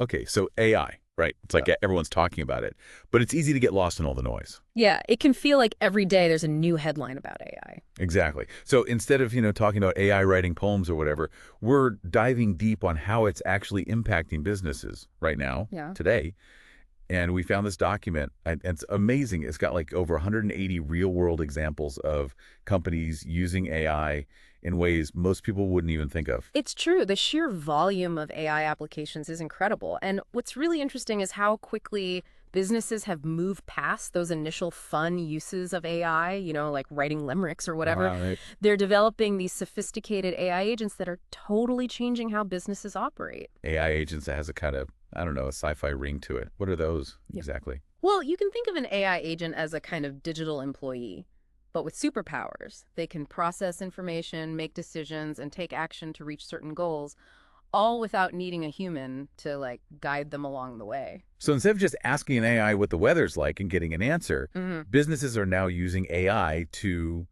Okay, so AI, right? It's like everyone's talking about it, but it's easy to get lost in all the noise. Yeah, it can feel like every day there's a new headline about AI. Exactly. So instead of, talking about AI writing poems or whatever, we're diving deep on how it's actually impacting businesses right now, Yeah. today. And we found this document, and it's amazing. It's got like over 180 real-world examples of companies using AI in ways most people wouldn't even think of. It's true. The sheer volume of AI applications is incredible. And what's really interesting is how quickly businesses have moved past those initial fun uses of AI, like writing limericks or whatever. Right. They're developing these sophisticated AI agents that are totally changing how businesses operate. AI agents that has a kind of, I don't know, a sci-fi ring to it. What are those Yeah. exactly? Well, you can think of an AI agent as a kind of digital employee, but with superpowers. They can process information, make decisions, and take action to reach certain goals, all without needing a human to guide them along the way. So instead of just asking an AI what the weather's like and getting an answer, Hmm. businesses are now using AI to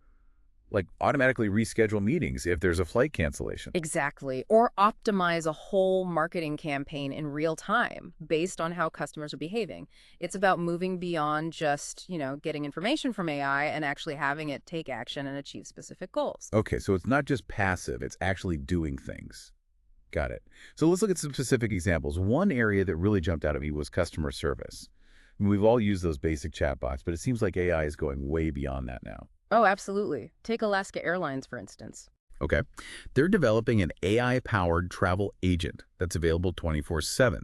like automatically reschedule meetings if there's a flight cancellation. Exactly. Or optimize a whole marketing campaign in real time based on how customers are behaving. It's about moving beyond just, getting information from AI and actually having it take action and achieve specific goals. Okay, so it's not just passive, it's actually doing things. Got it. So let's look at some specific examples. One area that really jumped out at me was customer service. I mean, we've all used those basic chatbots, but it seems like AI is going way beyond that now. Oh, absolutely. Take Alaska Airlines, for instance. Okay. They're developing an AI-powered travel agent that's available 24/7.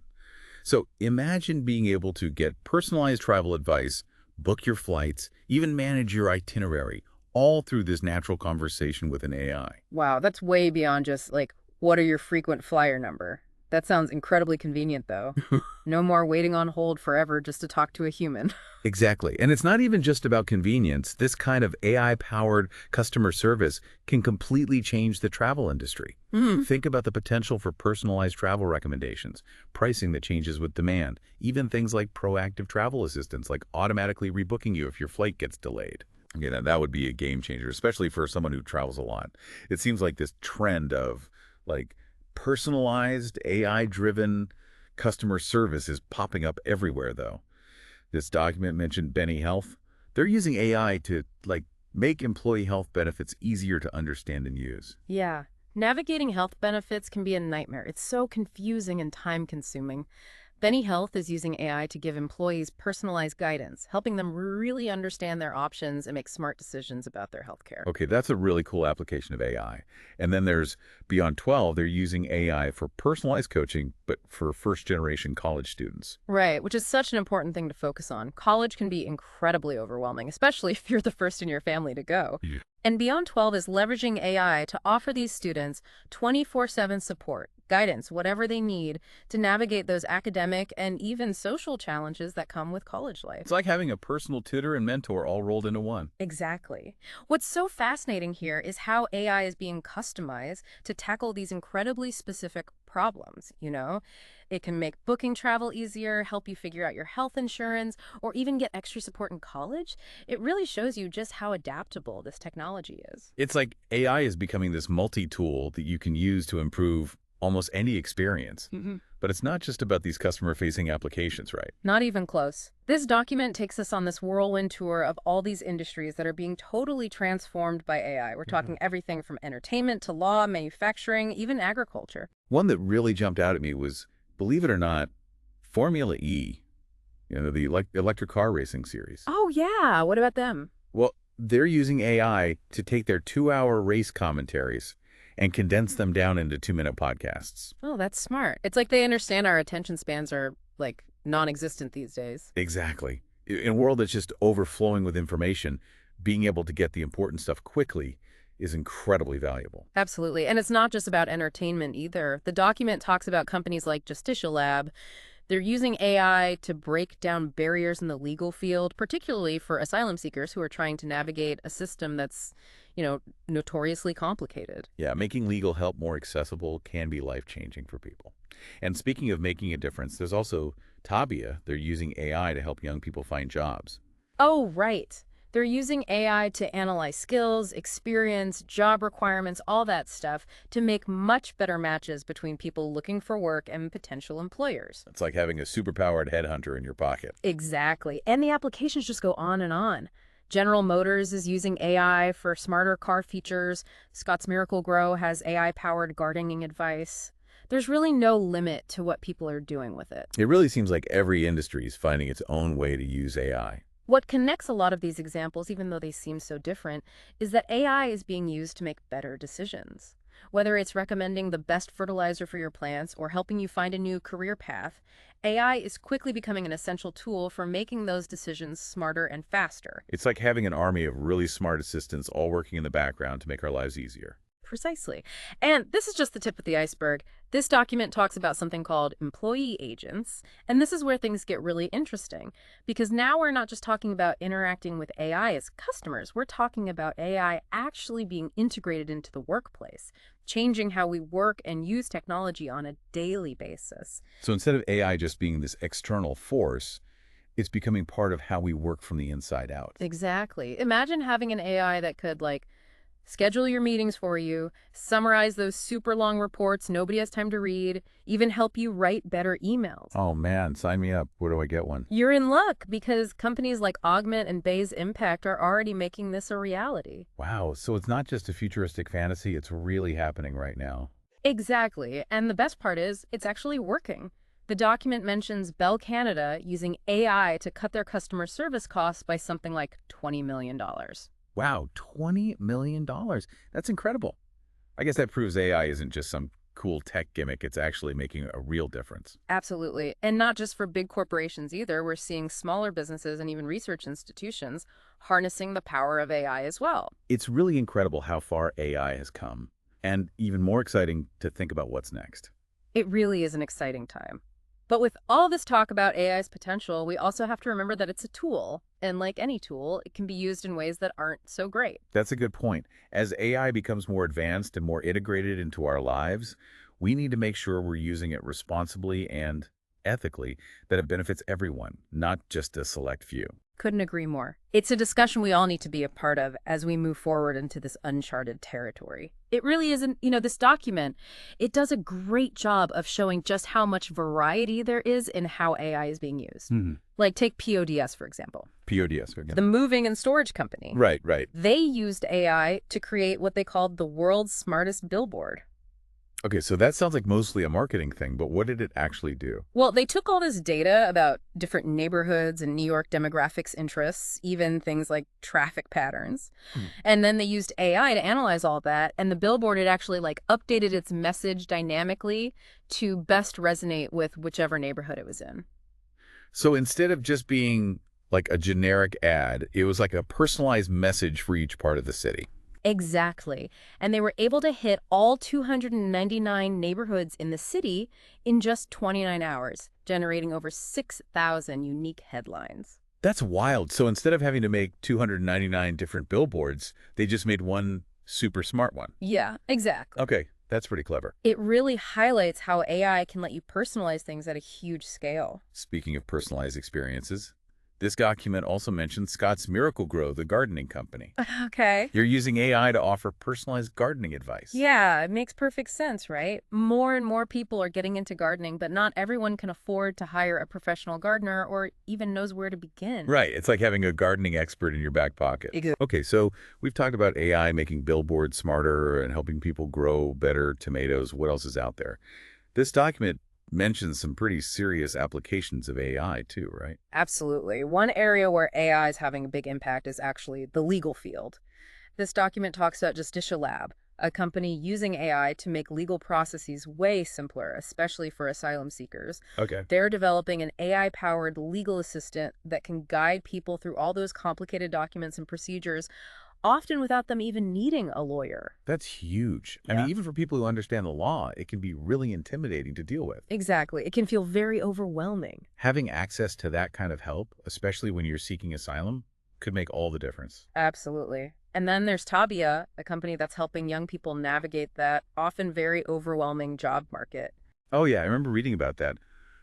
So imagine being able to get personalized travel advice, book your flights, even manage your itinerary, all through this natural conversation with an AI. Wow, that's way beyond just what are your frequent flyer number? That sounds incredibly convenient, though. No more waiting on hold forever just to talk to a human. Exactly. And it's not even just about convenience. This kind of AI-powered customer service can completely change the travel industry. Hmm. Think about the potential for personalized travel recommendations, pricing that changes with demand, even things like proactive travel assistance, like automatically rebooking you if your flight gets delayed. That would be a game changer, especially for someone who travels a lot. It seems like this trend of like personalized AI-driven customer service is popping up everywhere, though. This document mentioned Benny Health. They're using AI to make employee health benefits easier to understand and use. Yeah. Navigating health benefits can be a nightmare. It's so confusing and time consuming. Benny Health is using AI to give employees personalized guidance, helping them really understand their options and make smart decisions about their healthcare. Okay, that's a really cool application of AI. And then there's Beyond 12, they're using AI for personalized coaching, but for first-generation college students. Right, which is such an important thing to focus on. College can be incredibly overwhelming, especially if you're the first in your family to go. Yeah. And Beyond 12 is leveraging AI to offer these students 24/7 support, guidance, whatever they need to navigate those academic and even social challenges that come with college It's life. like having a personal tutor and mentor all rolled into one. Exactly. What's so fascinating here is how AI is being customized to tackle these incredibly specific problems. It can make booking travel easier, help you figure out your health insurance, or even get extra support in college. It really shows you just how adaptable this technology is. It's like AI is becoming this multi-tool that you can use to improve almost any experience. Mhm. But it's not just about these customer-facing applications, right? Not even close. This document takes us on this whirlwind tour of all these industries that are being totally transformed by AI. We're Mhm. talking everything from entertainment to law, manufacturing, even agriculture. One that really jumped out at me was, believe it or not, Formula E, the electric car racing series. Oh, yeah. What about them? Well, they're using AI to take their 2-hour race commentaries and condense them down into 2-minute podcasts. Oh, that's smart. It's like they understand our attention spans are non-existent these days. Exactly. In a world that's just overflowing with information, being able to get the important stuff quickly is incredibly valuable. Absolutely. And it's not just about entertainment either. The document talks about companies like Justicia Lab. They're using AI to break down barriers in the legal field, particularly for asylum seekers who are trying to navigate a system that's, notoriously complicated. Yeah, making legal help more accessible can be life-changing for people. And speaking of making a difference, there's also Tabia. They're using AI to help young people find jobs. Oh, right. They're using AI to analyze skills, experience, job requirements, all that stuff to make much better matches between people looking for work and potential employers. It's like having a superpowered headhunter in your pocket. Exactly. And the applications just go on and on. General Motors is using AI for smarter car features. Scott's Miracle Grow has AI-powered gardening advice. There's really no limit to what people are doing with it. It really seems like every industry is finding its own way to use AI. What connects a lot of these examples, even though they seem so different, is that AI is being used to make better decisions. Whether it's recommending the best fertilizer for your plants or helping you find a new career path, AI is quickly becoming an essential tool for making those decisions smarter and faster. It's like having an army of really smart assistants all working in the background to make our lives easier. Precisely. And this is just the tip of the iceberg. This document talks about something called employee agents, and this is where things get really interesting, because now we're not just talking about interacting with AI as customers, we're talking about AI actually being integrated into the workplace, changing how we work and use technology on a daily basis. So instead of AI just being this external force, it's becoming part of how we work from the inside out. Exactly. Imagine having an AI that could, like, schedule your meetings for you, summarize those super long reports nobody has time to read, even help you write better emails. Oh man, sign me up. Where do I get one? You're in luck because companies like Augment and Bayes Impact are already making this a reality. Wow, so it's not just a futuristic fantasy, it's really happening right now. Exactly. And the best part is, it's actually working. The document mentions Bell Canada using AI to cut their customer service costs by something like $20 million. Wow, $20 million. That's incredible. I guess that proves AI isn't just some cool tech gimmick. It's actually making a real difference. Absolutely. And not just for big corporations either. We're seeing smaller businesses and even research institutions harnessing the power of AI as well. It's really incredible how far AI has come, and even more exciting to think about what's next. It really is an exciting time. But with all this talk about AI's potential, we also have to remember that it's a tool. And like any tool, it can be used in ways that aren't so great. That's a good point. As AI becomes more advanced and more integrated into our lives, we need to make sure we're using it responsibly and ethically, that it benefits everyone, not just a select few. Couldn't agree more. It's a discussion we all need to be a part of as we move forward into this uncharted territory. It really isn't, this document, it does a great job of showing just how much variety there is in how AI is being used. Like take PODS, for example. PODS, again. The moving and storage company. Right, right. They used AI to create what they called the world's smartest billboard. Okay, so that sounds like mostly a marketing thing, but what did it actually do? Well, they took all this data about different neighborhoods and New York demographics interests, even things like traffic patterns. And then they used AI to analyze all that. And the billboard had actually updated its message dynamically to best resonate with whichever neighborhood it was in. So instead of just being like a generic ad, it was like a personalized message for each part of the city. Exactly. And they were able to hit all 299 neighborhoods in the city in just 29 hours, generating over 6,000 unique headlines. That's wild. So instead of having to make 299 different billboards, they just made one super smart one. Yeah, exactly. Okay, that's pretty clever. It really highlights how AI can let you personalize things at a huge scale. Speaking of personalized experiences, this document also mentions Scott's Miracle Grow, the gardening company. Okay. You're using AI to offer personalized gardening advice. Yeah, it makes perfect sense, right? More and more people are getting into gardening, but not everyone can afford to hire a professional gardener or even knows where to begin. Right. It's like having a gardening expert in your back pocket. Exactly. Okay, so we've talked about AI making billboards smarter and helping people grow better tomatoes. What else is out there? This document mentions some pretty serious applications of AI too, right? Absolutely. One area where AI is having a big impact is actually the legal field. This document talks about Justicia Lab, a company using AI to make legal processes way simpler, especially for asylum seekers. Okay. They're developing an AI-powered legal assistant that can guide people through all those complicated documents and procedures, often without them even needing a lawyer. That's huge. I Yeah. mean, even for people who understand the law, it can be really intimidating to deal with. Exactly. It can feel very overwhelming. Having access to that kind of help, especially when you're seeking asylum, could make all the difference. Absolutely. And then there's Tabia, a company that's helping young people navigate that often very overwhelming job market. Oh yeah, I remember reading about that.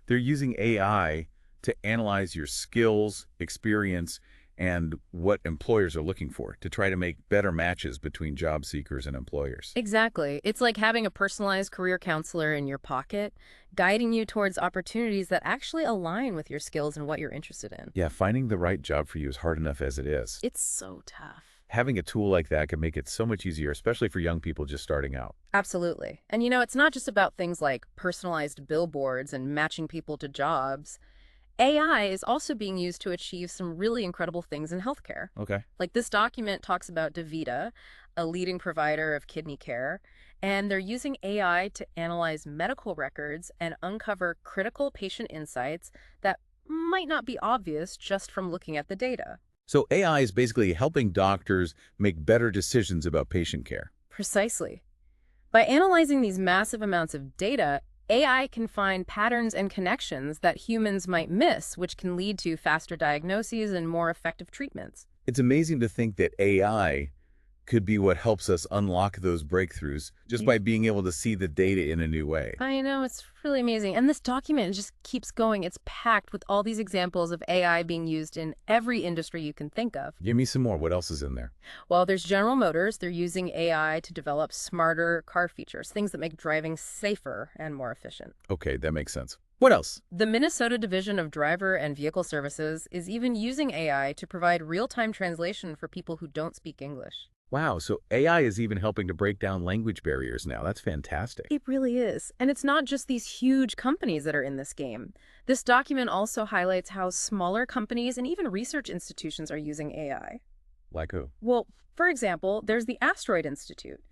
They're using AI to analyze your skills, experience, and what employers are looking for to try to make better matches between job seekers and employers. Exactly. It's like having a personalized career counselor in your pocket, guiding you towards opportunities that actually align with your skills and what you're interested in. Yeah, finding the right job for you is hard enough as it is. It's so tough. Having a tool like that can make it so much easier, especially for young people just starting out. Absolutely. And it's not just about things like personalized billboards and matching people to jobs. AI is also being used to achieve some really incredible things in healthcare. Okay. Like this document talks about DaVita, a leading provider of kidney care, and they're using AI to analyze medical records and uncover critical patient insights that might not be obvious just from looking at the data. So AI is basically helping doctors make better decisions about patient care. Precisely. By analyzing these massive amounts of data, AI can find patterns and connections that humans might miss, which can lead to faster diagnoses and more effective treatments. It's amazing to think that AI could be what helps us unlock those breakthroughs just by being able to see the data in a new way. I know, it's really amazing. And this document just keeps going. It's packed with all these examples of AI being used in every industry you can think of. Give me some more. What else is in there? Well, there's General Motors. They're using AI to develop smarter car features, things that make driving safer and more efficient. Okay, that makes sense. What else? The Minnesota Division of Driver and Vehicle Services is even using AI to provide real-time translation for people who don't speak English. Wow, so AI is even helping to break down language barriers now. That's fantastic. It really is. And it's not just these huge companies that are in this game. This document also highlights how smaller companies and even research institutions are using AI. Like who? Well, for example, there's the Asteroid Institute.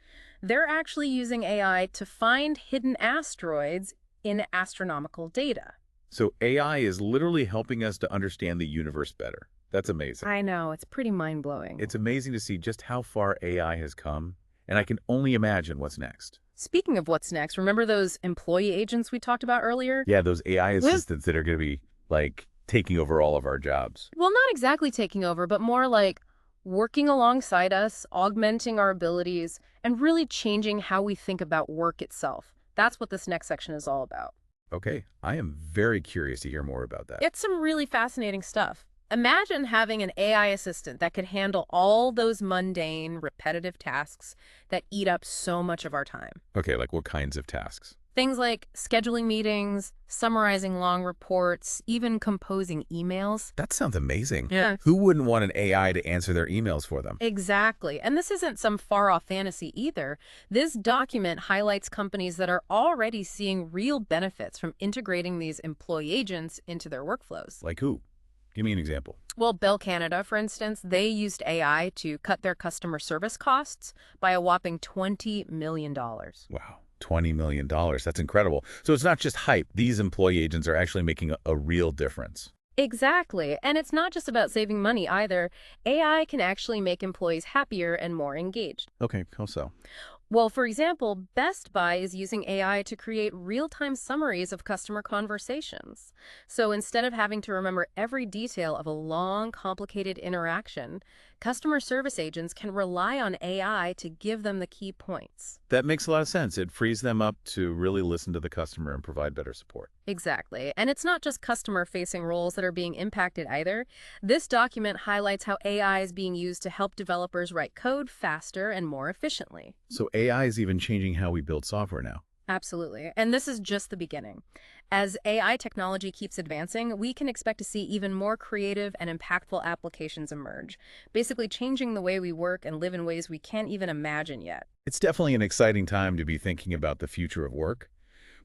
They're actually using AI to find hidden asteroids in astronomical data. So AI is literally helping us to understand the universe better. That's amazing. I know, it's pretty mind-blowing. It's amazing to see just how far AI has come, and I can only imagine what's next. Speaking of what's next, remember those employee agents we talked about earlier? Yeah, those AI assistants that are going to be, like, taking over all of our jobs. Well, not exactly taking over, but more like working alongside us, augmenting our abilities, and really changing how we think about work itself. That's what this next section is all about. Okay, I am very curious to hear more about that. It's some really fascinating stuff. Imagine having an AI assistant that could handle all those mundane, repetitive tasks that eat up so much of our time. Okay, like what kinds of tasks? Things like scheduling meetings, summarizing long reports, even composing emails. That sounds amazing. Yeah. Who wouldn't want an AI to answer their emails for them? Exactly. And this isn't some far-off fantasy either. This document highlights companies that are already seeing real benefits from integrating these employee agents into their workflows. Like who? Give me an example. Well, Bell Canada, for instance, they used AI to cut their customer service costs by a whopping $20 million. Wow, $20 million. That's incredible. So it's not just hype. These employee agents are actually making a real difference. Exactly. And it's not just about saving money either. AI can actually make employees happier and more engaged. Okay, how so? Well, for example, Best Buy is using AI to create real-time summaries of customer conversations. So instead of having to remember every detail of a long, complicated interaction, customer service agents can rely on AI to give them the key points. That makes a lot of sense. It frees them up to really listen to the customer and provide better support. Exactly. And it's not just customer-facing roles that are being impacted either. This document highlights how AI is being used to help developers write code faster and more efficiently. So AI is even changing how we build software now. Absolutely. And this is just the beginning. As AI technology keeps advancing, we can expect to see even more creative and impactful applications emerge, basically changing the way we work and live in ways we can't even imagine yet. It's definitely an exciting time to be thinking about the future of work.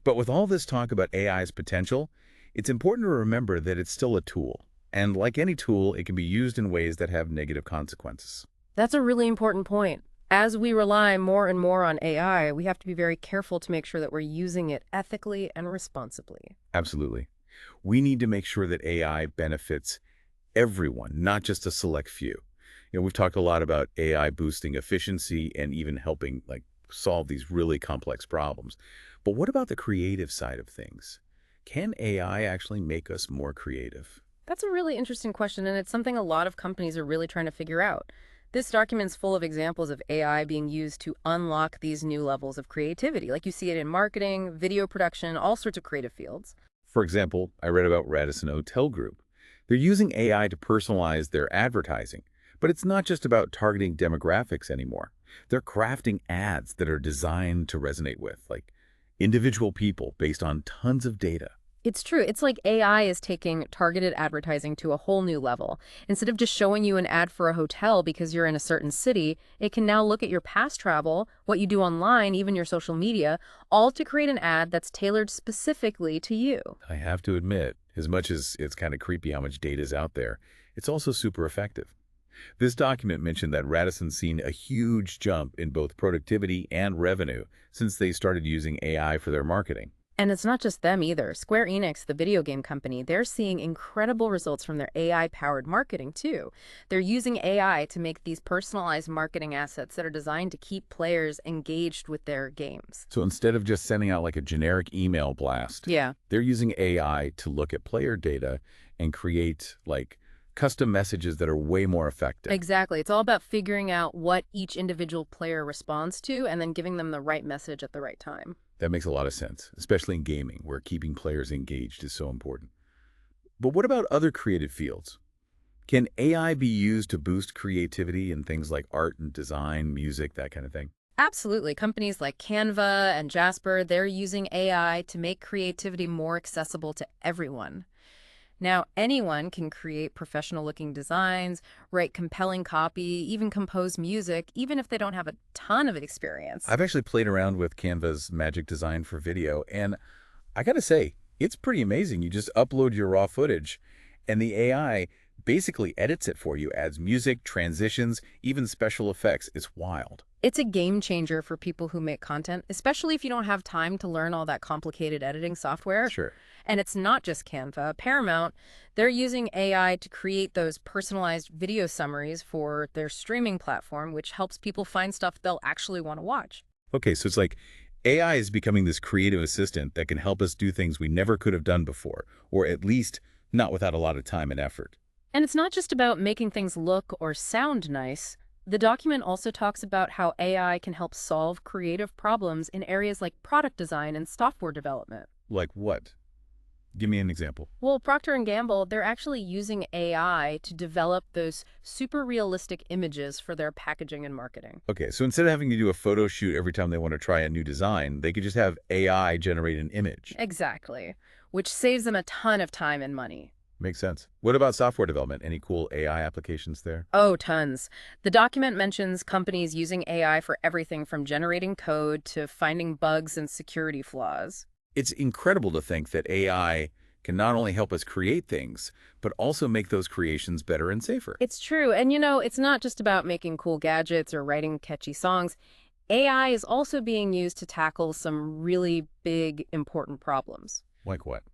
But with all this talk about AI's potential, it's important to remember that it's still a tool. And like any tool, it can be used in ways that have negative consequences. That's a really important point. As we rely more and more on AI, we have to be very careful to make sure that we're using it ethically and responsibly. Absolutely. We need to make sure that AI benefits everyone, not just a select few. We've talked a lot about AI boosting efficiency and even helping solve these really complex problems. But what about the creative side of things? Can AI actually make us more creative? That's a really interesting question, and it's something a lot of companies are really trying to figure out. This document's full of examples of AI being used to unlock these new levels of creativity. Like you see it in marketing, video production, all sorts of creative fields. For example, I read about Radisson Hotel Group. They're using AI to personalize their advertising. But it's not just about targeting demographics anymore. They're crafting ads that are designed to resonate with, like individual people based on tons of data. It's true. It's like AI is taking targeted advertising to a whole new level. Instead of just showing you an ad for a hotel because you're in a certain city, it can now look at your past travel, what you do online, even your social media, all to create an ad that's tailored specifically to you. I have to admit, as much as it's kind of creepy how much data is out there, it's also super effective. This document mentioned that Radisson's seen a huge jump in both productivity and revenue since they started using AI for their marketing. And it's not just them either. Square Enix, the video game company, they're seeing incredible results from their AI-powered marketing too. They're using AI to make these personalized marketing assets that are designed to keep players engaged with their games. So instead of just sending out like a generic email blast, Yeah. they're using AI to look at player data and create like custom messages that are way more effective. Exactly. It's all about figuring out what each individual player responds to and then giving them the right message at the right time. That makes a lot of sense, especially in gaming, where keeping players engaged is so important. But what about other creative fields? Can AI be used to boost creativity in things like art and design, music, that kind of thing? Absolutely. Companies like Canva and Jasper, they're using AI to make creativity more accessible to everyone. Now, anyone can create professional-looking designs, write compelling copy, even compose music, even if they don't have a ton of experience. I've actually played around with Canva's magic design for video, and I gotta say, it's pretty amazing. You just upload your raw footage, and the AI basically edits it for you, adds music, transitions, even special effects. It's wild. It's a game changer for people who make content, especially if you don't have time to learn all that complicated editing software. Sure. And it's not just Canva. Paramount, they're using AI to create those personalized video summaries for their streaming platform, which helps people find stuff they'll actually want to watch. Okay, so it's like AI is becoming this creative assistant that can help us do things we never could have done before, or at least not without a lot of time and effort. And it's not just about making things look or sound nice. The document also talks about how AI can help solve creative problems in areas like product design and software development. Like what? Give me an example. Well, Procter& Gamble, they're actually using AI to develop those super realistic images for their packaging and marketing. Okay, so instead of having to do a photo shoot every time they want to try a new design, they could just have AI generate an image. Exactly, which saves them a ton of time and money. Makes sense. What about software development? Any cool AI applications there? Oh, tons. The document mentions companies using AI for everything from generating code to finding bugs and security flaws. It's incredible to think that AI can not only help us create things, but also make those creations better and safer. It's true. And it's not just about making cool gadgets or writing catchy songs. AI is also being used to tackle some really big, important problems. Like what?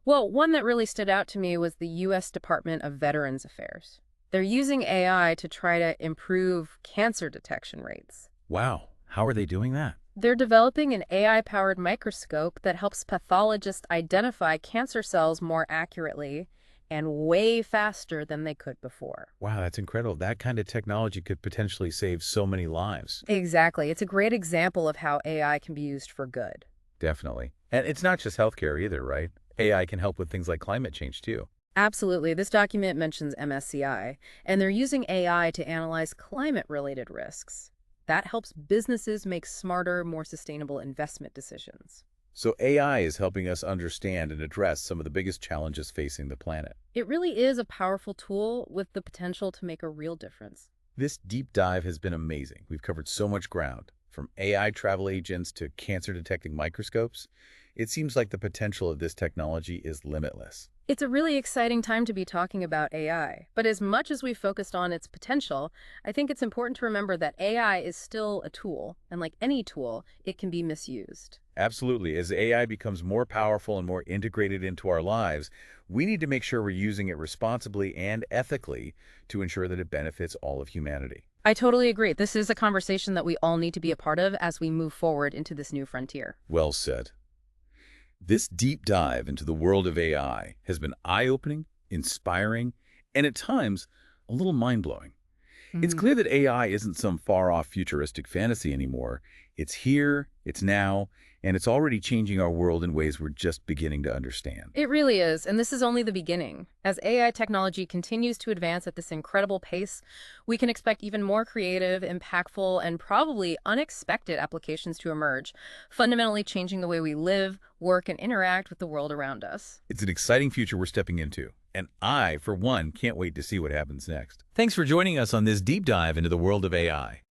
Well, one that really stood out to me was the U.S. Department of Veterans Affairs. They're using AI to try to improve cancer detection rates. Wow, how are they doing that? They're developing an AI-powered microscope that helps pathologists identify cancer cells more accurately and way faster than they could before. Wow, that's incredible. That kind of technology could potentially save so many lives. Exactly. It's a great example of how AI can be used for good. Definitely. And it's not just healthcare either, right? AI can help with things like climate change too. Absolutely. This document mentions MSCI, and they're using AI to analyze climate-related risks. That helps businesses make smarter, more sustainable investment decisions. So AI is helping us understand and address some of the biggest challenges facing the planet. It really is a powerful tool with the potential to make a real difference. This deep dive has been amazing. We've covered so much ground, from AI travel agents to cancer-detecting microscopes. It seems like the potential of this technology is limitless. It's a really exciting time to be talking about AI, but as much as we focused on its potential, I think it's important to remember that AI is still a tool, and like any tool, it can be misused. Absolutely. As AI becomes more powerful and more integrated into our lives, we need to make sure we're using it responsibly and ethically to ensure that it benefits all of humanity. I totally agree. This is a conversation that we all need to be a part of as we move forward into this new frontier. Well said. This deep dive into the world of AI has been eye-opening, inspiring, and at times, a little mind-blowing. It's clear that AI isn't some far-off futuristic fantasy anymore. It's here, it's now, and it's already changing our world in ways we're just beginning to understand. It really is, and this is only the beginning. As AI technology continues to advance at this incredible pace, we can expect even more creative, impactful, and probably unexpected applications to emerge, fundamentally changing the way we live, work, and interact with the world around us. It's an exciting future we're stepping into, and I, for one, can't wait to see what happens next. Thanks for joining us on this deep dive into the world of AI.